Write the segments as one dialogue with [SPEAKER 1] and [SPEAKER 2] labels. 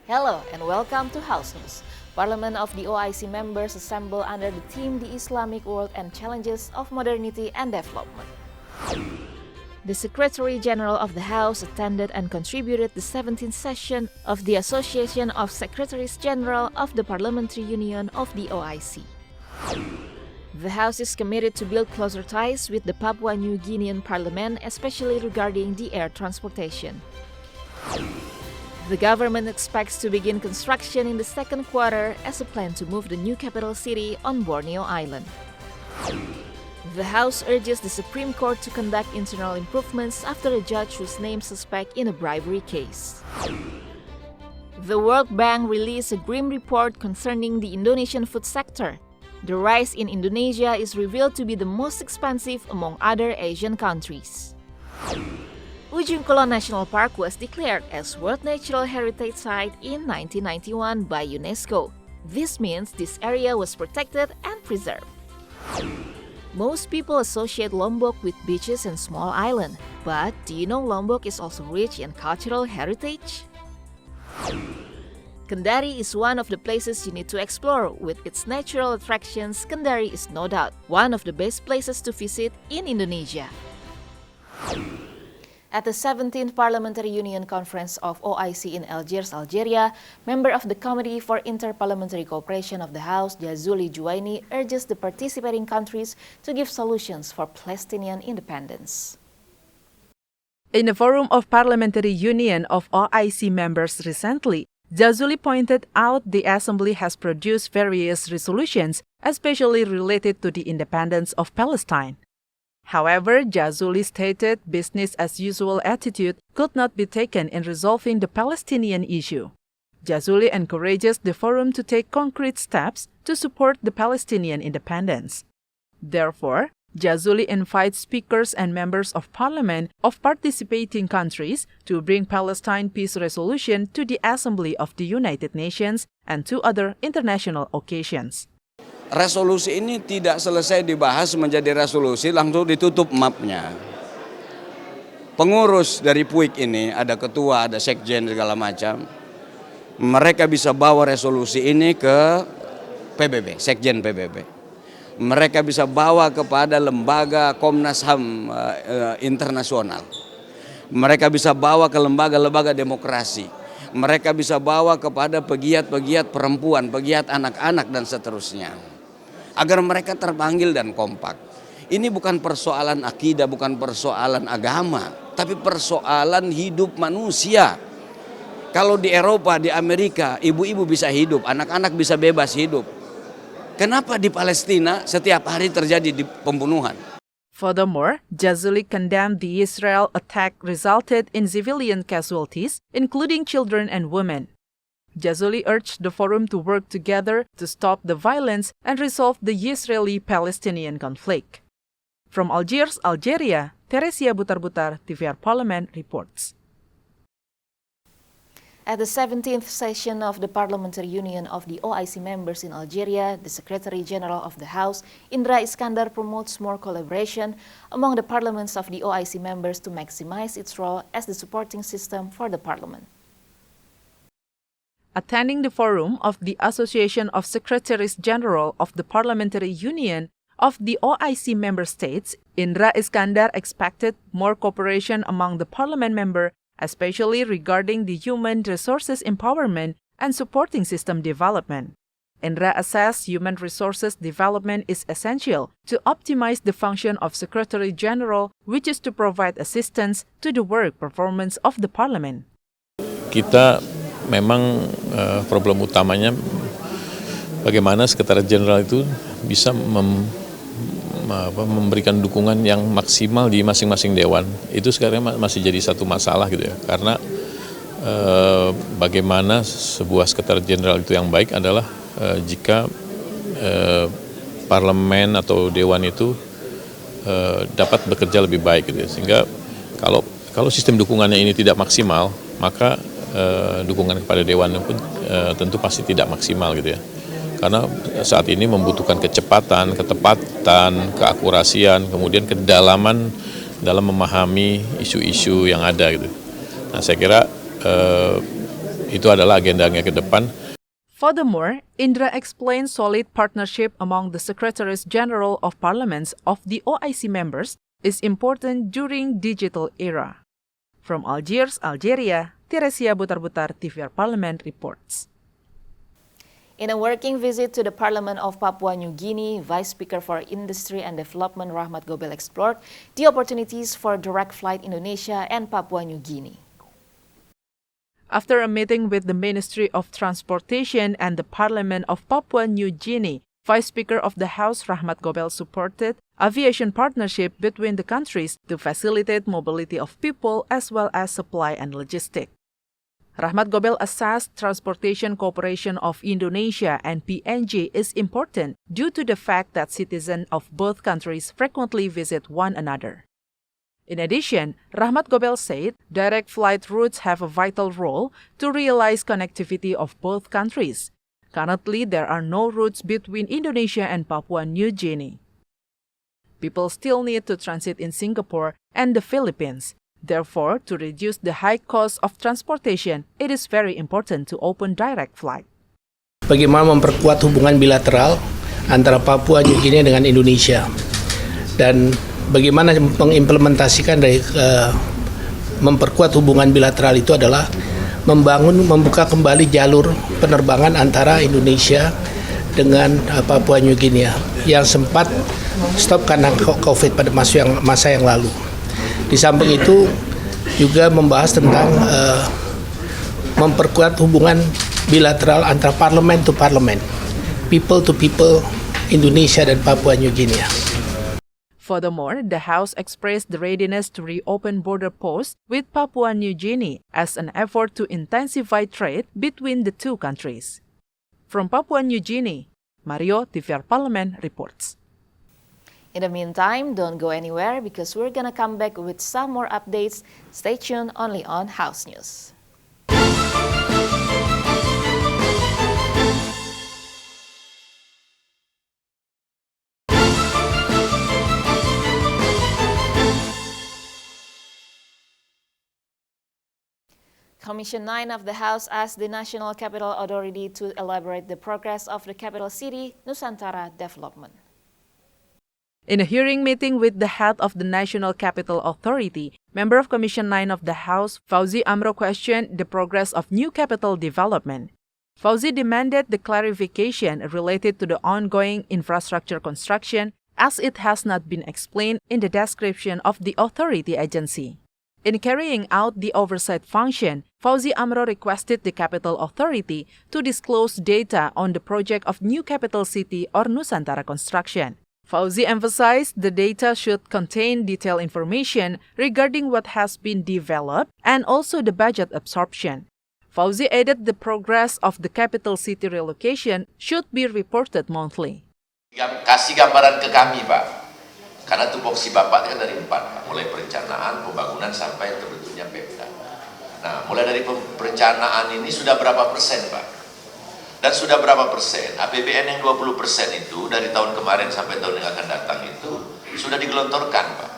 [SPEAKER 1] Hello and welcome to House News. Parliament of the OIC members assemble under the theme The Islamic World and Challenges of Modernity and Development. The Secretary General of the House attended and contributed the 17th session of the Association of Secretaries General of the Parliamentary Union of the OIC. The House is committed to build closer ties with the Papua New Guinean Parliament, especially regarding the air transportation. The government expects to begin construction in the second quarter as a plan to move the new capital city on Borneo Island. The House urges the Supreme Court to conduct internal improvements after a judge was named suspect in a bribery case. The World Bank released a grim report concerning the Indonesian food sector. The rice in Indonesia is revealed to be the most expensive among other Asian countries. Ujung Kulon National Park was declared as World Natural Heritage Site in 1991 by UNESCO. This means this area was protected and preserved. Most people associate Lombok with beaches and small island, but do you know Lombok is also rich in cultural heritage? Kendari is one of the places you need to explore. With its natural attractions, Kendari is no doubt one of the best places to visit in Indonesia. At the 17th Parliamentary Union Conference of OIC in Algiers, Algeria, member of the Committee for Inter-Parliamentary Cooperation of the House, Jazuli Juwaini, urges the participating countries to give solutions for Palestinian independence.
[SPEAKER 2] In a forum of Parliamentary Union of OIC members recently, Jazuli pointed out the Assembly has produced various resolutions, especially related to the independence of Palestine. However, Jazuli stated business-as-usual attitude could not be taken in resolving the Palestinian issue. Jazuli encourages the forum to take concrete steps to support the Palestinian independence. Therefore, Jazuli invites speakers and members of parliament of participating countries to bring Palestine peace resolution to the Assembly of the United Nations and to other international occasions.
[SPEAKER 3] Resolusi ini tidak selesai dibahas menjadi resolusi langsung ditutup mapnya. Pengurus dari PUIK ini, ada ketua, ada sekjen segala macam. Mereka bisa bawa resolusi ini ke PBB, sekjen PBB. Mereka bisa bawa kepada lembaga Komnas HAM internasional. Mereka bisa bawa ke lembaga-lembaga demokrasi. Mereka bisa bawa kepada pegiat-pegiat perempuan, pegiat anak-anak dan seterusnya. Agar mereka terpanggil dan kompak. Ini bukan persoalan akidah, bukan persoalan agama, tapi persoalan hidup manusia. Kalau di Eropa, di Amerika, ibu-ibu bisa hidup, anak-anak bisa bebas hidup. Kenapa di Palestina setiap hari terjadi pembunuhan?
[SPEAKER 2] Furthermore, Jazuli condemned the Israel attack resulted in civilian casualties, including children and women. Jazuli urged the forum to work together to stop the violence and resolve the Israeli-Palestinian conflict. From Algiers, Algeria, Teresia Butar-Butar, TVR Parlemen reports.
[SPEAKER 1] At the 17th session of the Parliamentary Union of the OIC members in Algeria, the Secretary General of the House, Indra Iskandar, promotes more collaboration among the parliaments of the OIC members to maximize its role as the supporting system for the parliament.
[SPEAKER 2] Attending the forum of the Association of Secretaries General of the Parliamentary Union of the OIC member states, Indra Iskandar expected more cooperation among the parliament members, especially regarding the human resources empowerment and supporting system development. Indra assessed human resources development is essential to optimize the function of Secretary General, which is to provide assistance to the work performance of the parliament.
[SPEAKER 4] Kita memang problem utamanya bagaimana Sekretariat Jenderal itu bisa memberikan dukungan yang maksimal di masing-masing dewan. Itu sekarang masih jadi satu masalah gitu ya, karena bagaimana sebuah Sekretariat Jenderal itu yang baik adalah jika parlemen atau dewan itu dapat bekerja lebih baik gitu ya. Sehingga kalau sistem dukungannya ini tidak maksimal, maka dukungan kepada dewan pun tentu pasti tidak maksimal gitu ya. Karena saat ini membutuhkan kecepatan, ketepatan, keakurasian, kemudian kedalaman dalam memahami isu-isu yang ada gitu. Nah, saya kira itu adalah agendanya ke depan.
[SPEAKER 2] Furthermore, Indra explained solid partnership among the Secretaries General of Parliaments of the OIC members is important during digital era. From Algiers, Algeria, Teresia Butar-Butar, TVR Parlemen reports.
[SPEAKER 1] In a working visit to the Parliament of Papua New Guinea, Vice Speaker for Industry and Development Rahmat Gobel explored the opportunities for direct flight Indonesia and Papua New Guinea.
[SPEAKER 2] After a meeting with the Ministry of Transportation and the Parliament of Papua New Guinea, Vice Speaker of the House Rahmat Gobel supported aviation partnership between the countries to facilitate mobility of people as well as supply and logistics. Rahmat Gobel assessed transportation cooperation of Indonesia and PNG is important due to the fact that citizens of both countries frequently visit one another. In addition, Rahmat Gobel said direct flight routes have a vital role to realize connectivity of both countries. Currently, there are no routes between Indonesia and Papua New Guinea. People still need to transit in Singapore and the Philippines. Therefore, to reduce the high cost of transportation, it is very important to open direct flight.
[SPEAKER 5] Bagaimana memperkuat hubungan bilateral antara Papua New Guinea dengan Indonesia dan bagaimana mengimplementasikan dari memperkuat hubungan bilateral itu adalah membuka kembali jalur penerbangan antara Indonesia dengan Papua New Guinea yang sempat stop karena COVID pada masa yang lalu. Di samping itu juga membahas tentang memperkuat hubungan bilateral antara parlemen to parlemen, people to people, Indonesia dan Papua New Guinea.
[SPEAKER 2] Furthermore, the House expressed the readiness to reopen border posts with Papua New Guinea as an effort to intensify trade between the two countries. From Papua New Guinea, Mario, TVR Parlemen reports.
[SPEAKER 1] In the meantime, don't go anywhere because we're gonna come back with some more updates. Stay tuned only on House News. Commission 9 of the House asked the National Capital Authority to elaborate the progress of the capital city, Nusantara development.
[SPEAKER 2] In a hearing meeting with the head of the National Capital Authority, member of Commission 9 of the House, Fauzi Amro questioned the progress of new capital development. Fauzi demanded the clarification related to the ongoing infrastructure construction as it has not been explained in the description of the authority agency. In carrying out the oversight function, Fauzi Amro requested the Capital Authority to disclose data on the project of new capital city or Nusantara construction. Fauzi emphasized the data should contain detailed information regarding what has been developed and also the budget absorption. Fauzi added the progress of the capital city relocation should be reported monthly.
[SPEAKER 6] Kasih gambaran ke kami, Pak. Karena tupoksi Bapak kan dari 4, Pak. Mulai perencanaan, pembangunan sampai terbentuknya Pemda. Nah, mulai dari perencanaan ini sudah berapa persen, Pak? Dan sudah berapa persen? APBN yang 20% itu dari tahun kemarin sampai tahun yang akan datang itu sudah digelontorkan, Pak.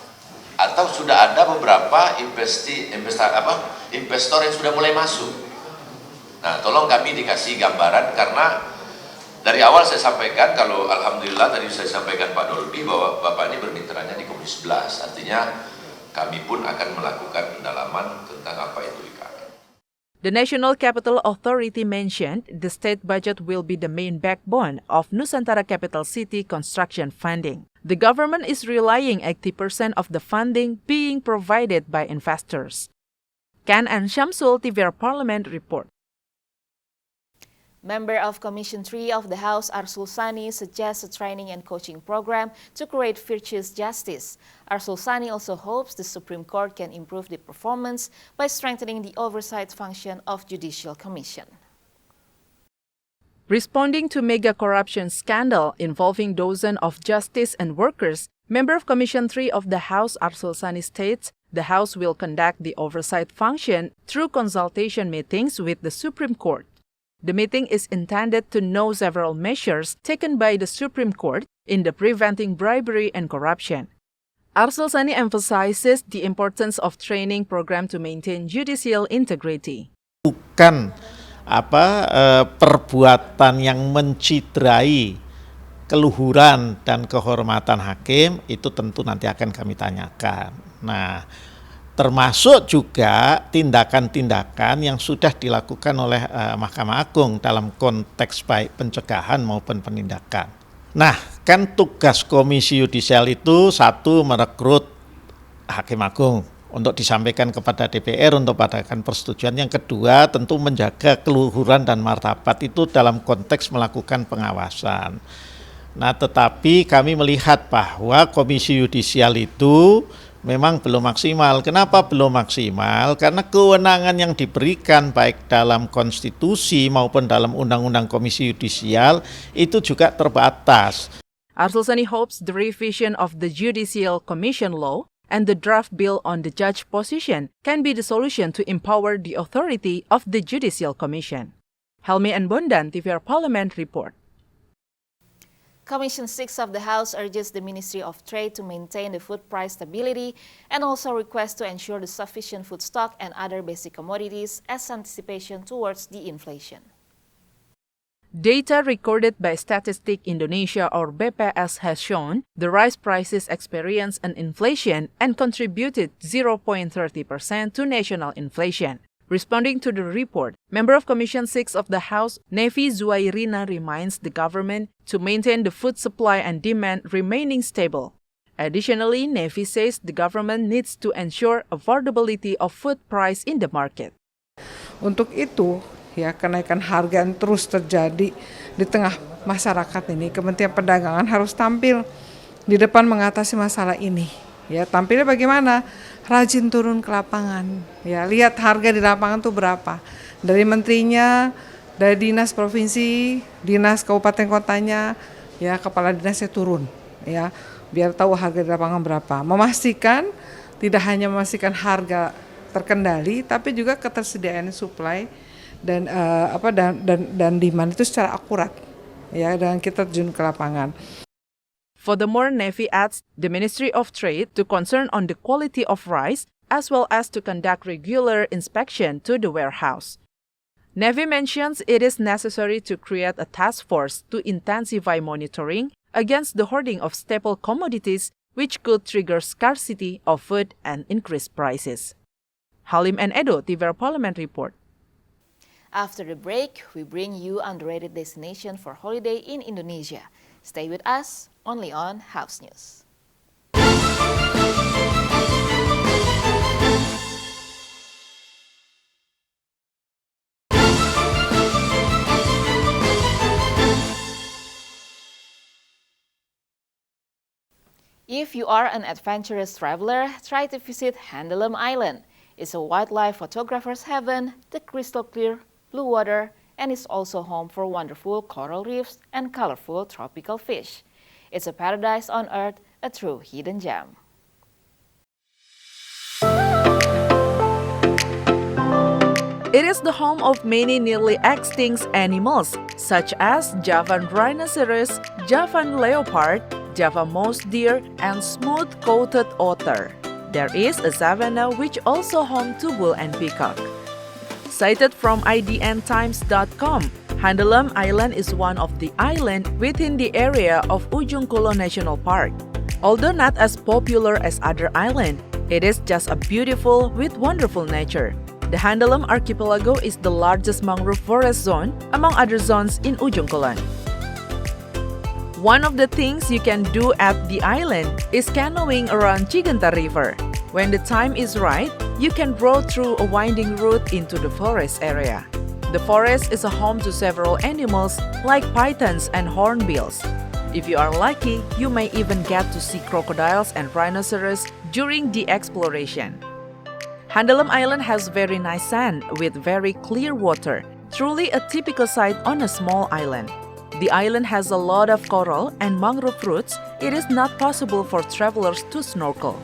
[SPEAKER 6] Atau sudah ada beberapa investor yang sudah mulai masuk. Nah, tolong kami dikasih gambaran karena dari awal saya sampaikan kalau alhamdulillah tadi saya sampaikan Pak Dolby bahwa Bapak ini bermitranya di Komisi 11. Artinya kami pun akan melakukan pendalaman tentang apa itu IKN.
[SPEAKER 2] The National Capital Authority mentioned the state budget will be the main backbone of Nusantara Capital City construction funding. The government is relying 80% of the funding being provided by investors. Ken and Shamsul, TVR Parlemen report.
[SPEAKER 1] Member of Commission 3 of the House, Arsul Sani, suggests a training and coaching program to create virtuous justice. Arsul Sani also hopes the Supreme Court can improve the performance by strengthening the oversight function of Judicial Commission.
[SPEAKER 2] Responding to mega corruption scandal involving dozens of justice and workers, member of Commission 3 of the House, Arsul Sani, states the House will conduct the oversight function through consultation meetings with the Supreme Court. The meeting is intended to know several measures taken by the Supreme Court in the preventing bribery and corruption. Arsul Sani emphasizes the importance of training program to maintain judicial integrity.
[SPEAKER 7] Bukan perbuatan yang menciderai keluhuran dan kehormatan hakim itu tentu nanti akan kami tanyakan. Nah, termasuk juga tindakan-tindakan yang sudah dilakukan oleh Mahkamah Agung dalam konteks baik pencegahan maupun penindakan. Nah, kan tugas Komisi Yudisial itu satu merekrut Hakim Agung untuk disampaikan kepada DPR untuk mendapatkan persetujuan. Yang kedua tentu menjaga keluhuran dan martabat itu dalam konteks melakukan pengawasan. Nah, tetapi kami melihat bahwa Komisi Yudisial itu memang belum maksimal. Kenapa belum maksimal? Karena kewenangan yang diberikan baik dalam konstitusi maupun dalam undang-undang Komisi Yudisial itu juga terbatas.
[SPEAKER 2] Arsul Sani hopes the revision of the Judicial Commission law and the draft bill on the judge position can be the solution to empower the authority of the Judicial Commission. Helmi and Bondan, TVR Parlemen report.
[SPEAKER 1] Commission 6 of the House urges the Ministry of Trade to maintain the food price stability and also requests to ensure the sufficient food stock and other basic commodities as anticipation towards the inflation.
[SPEAKER 2] Data recorded by Statistik Indonesia or BPS has shown the rice prices experienced an inflation and contributed 0.30% to national inflation. Responding to the report, member of Commission 6 of the House, Nevi Zuairina, reminds the government to maintain the food supply and demand remaining stable. Additionally, Nevi says the government needs to ensure affordability of food price in the market.
[SPEAKER 8] Untuk itu, ya, kenaikan harga yang terus terjadi di tengah masyarakat ini, Kementerian Perdagangan harus tampil di depan mengatasi masalah ini. Ya, tampilnya bagaimana? Rajin turun ke lapangan. Ya, lihat harga di lapangan tuh berapa. Dari menterinya, dari dinas provinsi, dinas kabupaten kotanya, ya, kepala dinasnya turun, ya, biar tahu harga di lapangan berapa. Memastikan tidak hanya memastikan harga terkendali, tapi juga ketersediaan supply dan dan demand itu secara akurat, ya, dan kita terjun ke lapangan.
[SPEAKER 2] Furthermore, Nevi adds the Ministry of Trade to concern on the quality of rice as well as to conduct regular inspection to the warehouse. Nevi mentions it is necessary to create a task force to intensify monitoring against the hoarding of staple commodities which could trigger scarcity of food and increase prices. Halim and Edo, TVR Parlemen report.
[SPEAKER 1] After the break, we bring you underrated destination for holiday in Indonesia. Stay with us, only on House News. If you are an adventurous traveler, try to visit Handalem Island. It's a wildlife photographer's heaven, the crystal clear blue water, and is also home for wonderful coral reefs and colorful tropical fish. It's a paradise on earth, a true hidden gem.
[SPEAKER 2] It is the home of many nearly extinct animals, such as Javan rhinoceros, Javan leopard, Java mouse deer, and smooth-coated otter. There is a savanna which also home to bull and peacock. Cited from idntimes.com, Handalem Island is one of the islands within the area of Ujung Kulon National Park. Although not as popular as other islands, it is just a beautiful with wonderful nature. The Handalem Archipelago is the largest mangrove forest zone among other zones in Ujung Kulon. One of the things you can do at the island is canoeing around Cigenta River. When the time is right, you can row through a winding route into the forest area. The forest is a home to several animals like pythons and hornbills. If you are lucky, you may even get to see crocodiles and rhinoceros during the exploration. Handalem Island has very nice sand with very clear water, truly a typical sight on a small island. The island has a lot of coral and mangrove roots. It is not possible for travelers to snorkel.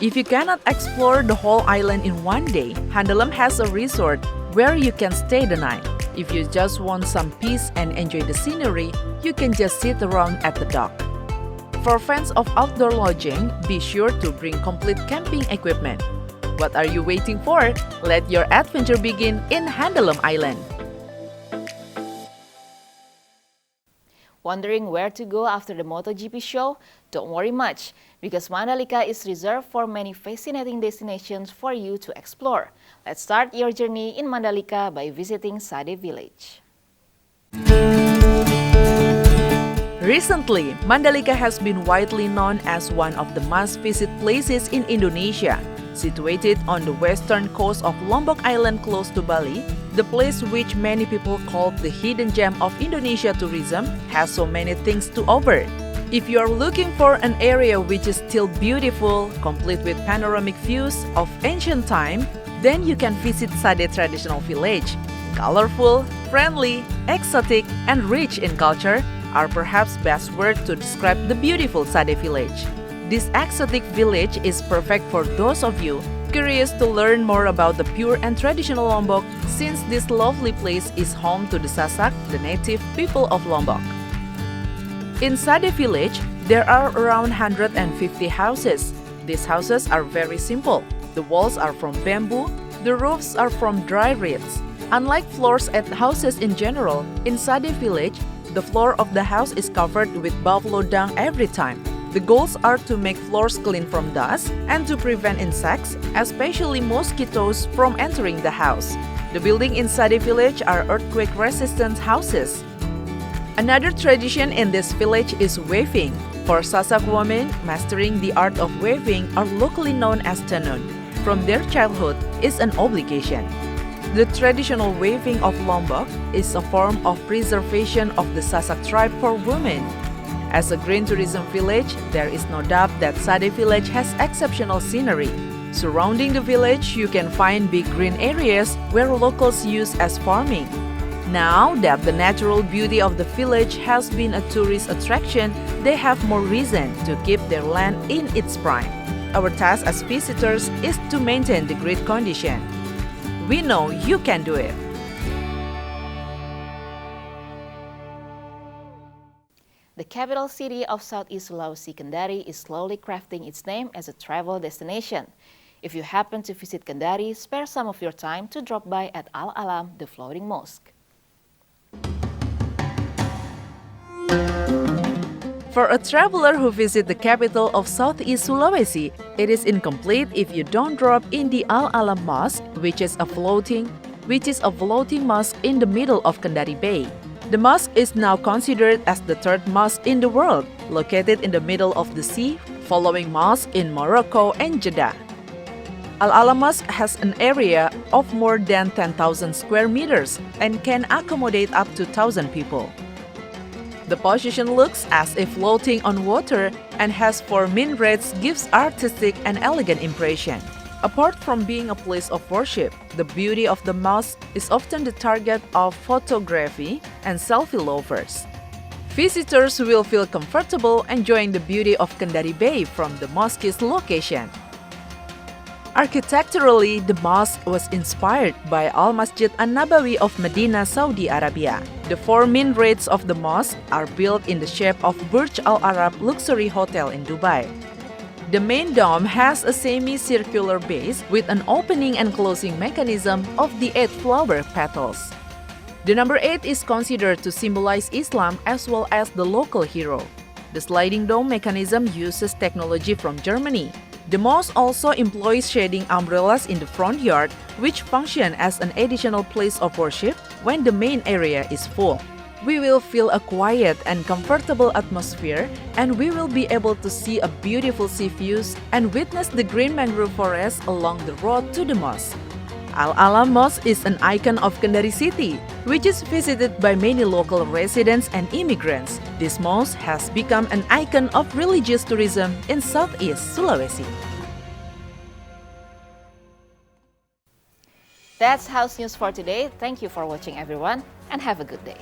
[SPEAKER 2] If you cannot explore the whole island in one day, Handalem has a resort where you can stay the night. If you just want some peace and enjoy the scenery, you can just sit around at the dock. For fans of outdoor lodging, be sure to bring complete camping equipment. What are you waiting for? Let your adventure begin in Handalem Island.
[SPEAKER 1] Wondering where to go after the MotoGP show? Don't worry much, because Mandalika is reserved for many fascinating destinations for you to explore. Let's start your journey in Mandalika by visiting Sade Village.
[SPEAKER 2] Recently, Mandalika has been widely known as one of the must-visit places in Indonesia. Situated on the western coast of Lombok Island close to Bali, the place which many people call the hidden gem of Indonesia tourism has so many things to offer. If you are looking for an area which is still beautiful, complete with panoramic views of ancient time, then you can visit Sade Traditional Village. Colorful, friendly, exotic, and rich in culture are perhaps best words to describe the beautiful Sade Village. This exotic village is perfect for those of you curious to learn more about the pure and traditional Lombok, since this lovely place is home to the Sasak, the native people of Lombok. In Sade Village, there are around 150 houses. These houses are very simple. The walls are from bamboo, the roofs are from dry reeds. Unlike floors at houses in general, in Sade Village, the floor of the house is covered with buffalo dung every time. The goals are to make floors clean from dust and to prevent insects, especially mosquitoes, from entering the house. The buildings in Sade Village are earthquake-resistant houses. Another tradition in this village is weaving. For Sasak women, mastering the art of weaving are locally known as tenun. From their childhood is an obligation. The traditional weaving of Lombok is a form of preservation of the Sasak tribe for women. As a green tourism village, there is no doubt that Sade Village has exceptional scenery. Surrounding the village, you can find big green areas where locals use as farming. Now that the natural beauty of the village has been a tourist attraction, they have more reason to keep their land in its prime. Our task as visitors is to maintain the great condition. We know you can do it.
[SPEAKER 1] The capital city of Southeast Sulawesi, Kendari, is slowly crafting its name as a travel destination. If you happen to visit Kendari, spare some of your time to drop by at Al-Alam, the floating mosque.
[SPEAKER 2] For a traveler who visits the capital of Southeast Sulawesi, it is incomplete if you don't drop in the Al-Alam Mosque, which is a floating mosque in the middle of Kendari Bay. The mosque is now considered as the third mosque in the world, located in the middle of the sea, following mosques in Morocco and Jeddah. Al-Alam Mosque has an area of more than 10,000 square meters and can accommodate up to 1,000 people. The position looks as if floating on water and has 4 minarets, gives artistic and elegant impression. Apart from being a place of worship, the beauty of the mosque is often the target of photography and selfie lovers. Visitors will feel comfortable enjoying the beauty of Kendari Bay from the mosque's location. Architecturally, the mosque was inspired by Al-Masjid An-Nabawi of Medina, Saudi Arabia. The 4 minarets of the mosque are built in the shape of Burj Al Arab luxury hotel in Dubai. The main dome has a semi-circular base with an opening and closing mechanism of the 8 flower petals. The number 8 is considered to symbolize Islam as well as the local hero. The sliding dome mechanism uses technology from Germany. The mosque also employs shading umbrellas in the front yard, which function as an additional place of worship when the main area is full. We will feel a quiet and comfortable atmosphere, and we will be able to see a beautiful sea views and witness the green mangrove forest along the road to the mosque. Al-Alam Mosque is an icon of Kendari city, which is visited by many local residents and immigrants. This mosque has become an icon of religious tourism in Southeast Sulawesi.
[SPEAKER 1] That's House News for today. Thank you for watching, everyone, and have a good day.